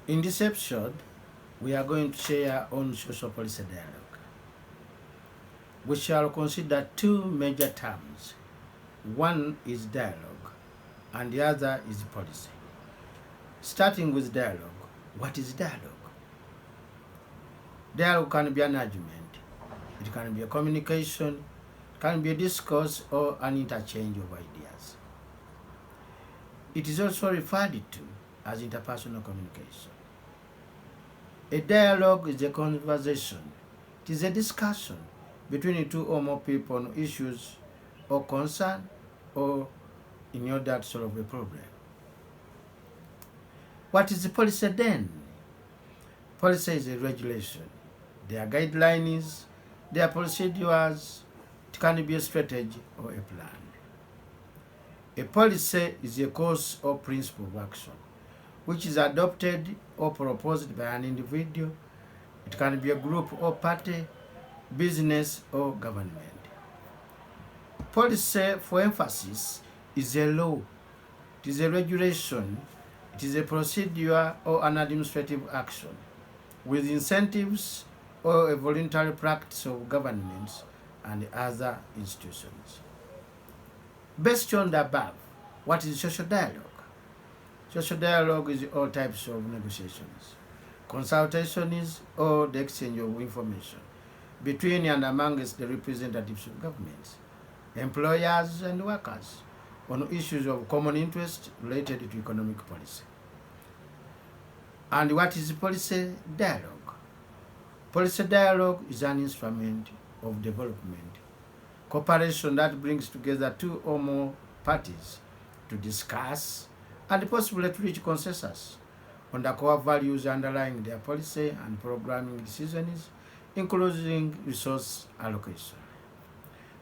In this episode, we are going to share on social policy dialogue. We shall consider two major terms. One is dialogue, and the other is policy. Starting with dialogue, what is dialogue? Dialogue can be an argument, it can be a communication, it can be a discourse or an interchange of ideas. It is also referred to as interpersonal communication. A dialogue is a conversation, it is a discussion between two or more people on issues or concern or in order to solve a problem. What is the policy then? Policy is a regulation. There are guidelines, there are procedures, it can be a strategy or a plan. A policy is a course or principle of action which is adopted or proposed by an individual. It can be a group or party, business or government. Policy, for emphasis, is a law, it is a regulation, it is a procedure or an administrative action with incentives or a voluntary practice of governments and other institutions. Based on the above, what is social dialogue? Social dialogue is all types of negotiations. Consultation is or the exchange of information between and amongst the representatives of governments, employers and workers on issues of common interest related to economic policy. And what is policy dialogue? Policy dialogue is an instrument of development, cooperation that brings together two or more parties to discuss and possibly to reach consensus on the core values underlying their policy and programming decisions, including resource allocation.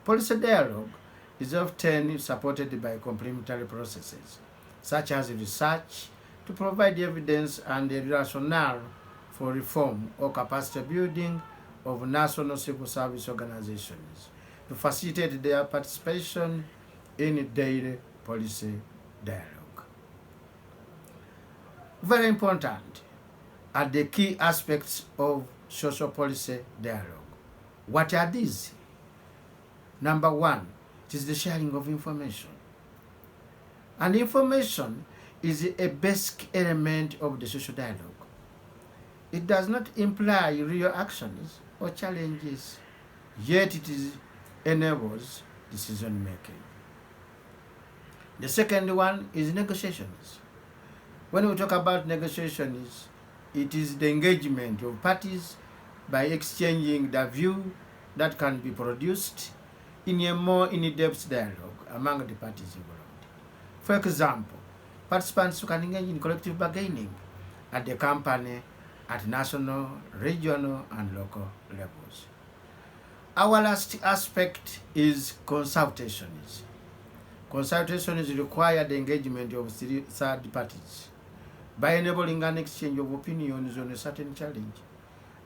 Policy dialogue is often supported by complementary processes, such as research, to provide evidence and the rationale for reform or capacity building of national civil service organizations to facilitate their participation in daily policy dialogue. Very important are the key aspects of social policy dialogue. What are these? Number one, it is the sharing of information. And information is a basic element of the social dialogue. It does not imply real actions or challenges, yet it enables decision making. The second one is negotiations. When we talk about negotiations, it is the engagement of parties by exchanging the view that can be produced in a more in-depth dialogue among the parties involved. For example, participants can engage in collective bargaining at the company, at national, regional, and local levels. Our last aspect is consultations. Consultations require the engagement of third parties by enabling an exchange of opinions on a certain challenge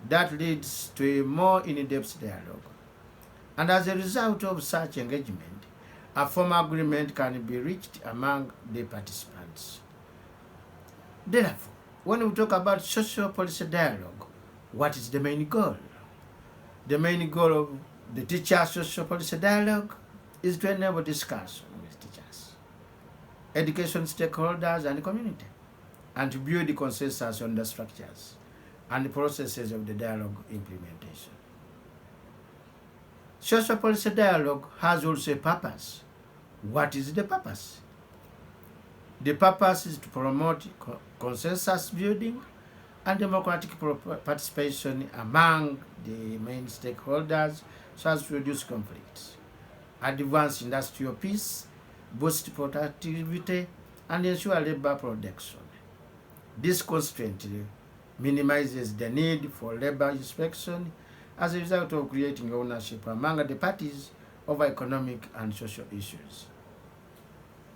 that leads to a more in-depth dialogue. And as a result of such engagement, a formal agreement can be reached among the participants. Therefore, when we talk about social policy dialogue, what is the main goal? The main goal of the teacher social policy dialogue is to enable discussion with teachers, education stakeholders, and community, and to build the consensus on the structures and the processes of the dialogue implementation. Social policy dialogue has also a purpose. What is the purpose? The purpose is to promote consensus building and democratic participation among the main stakeholders so as to reduce conflicts, advance industrial peace, boost productivity, and ensure labor protection. This constantly minimizes the need for labor inspection as a result of creating ownership among the parties over economic and social issues.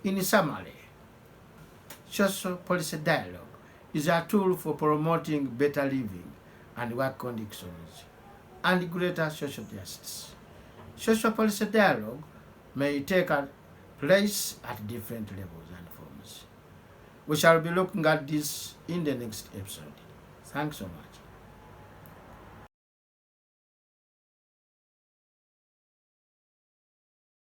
In summary, social policy dialogue is a tool for promoting better living and work conditions and greater social justice. Social policy dialogue may take place at different levels and forms. We shall be looking at this in the next episode. Thanks so much.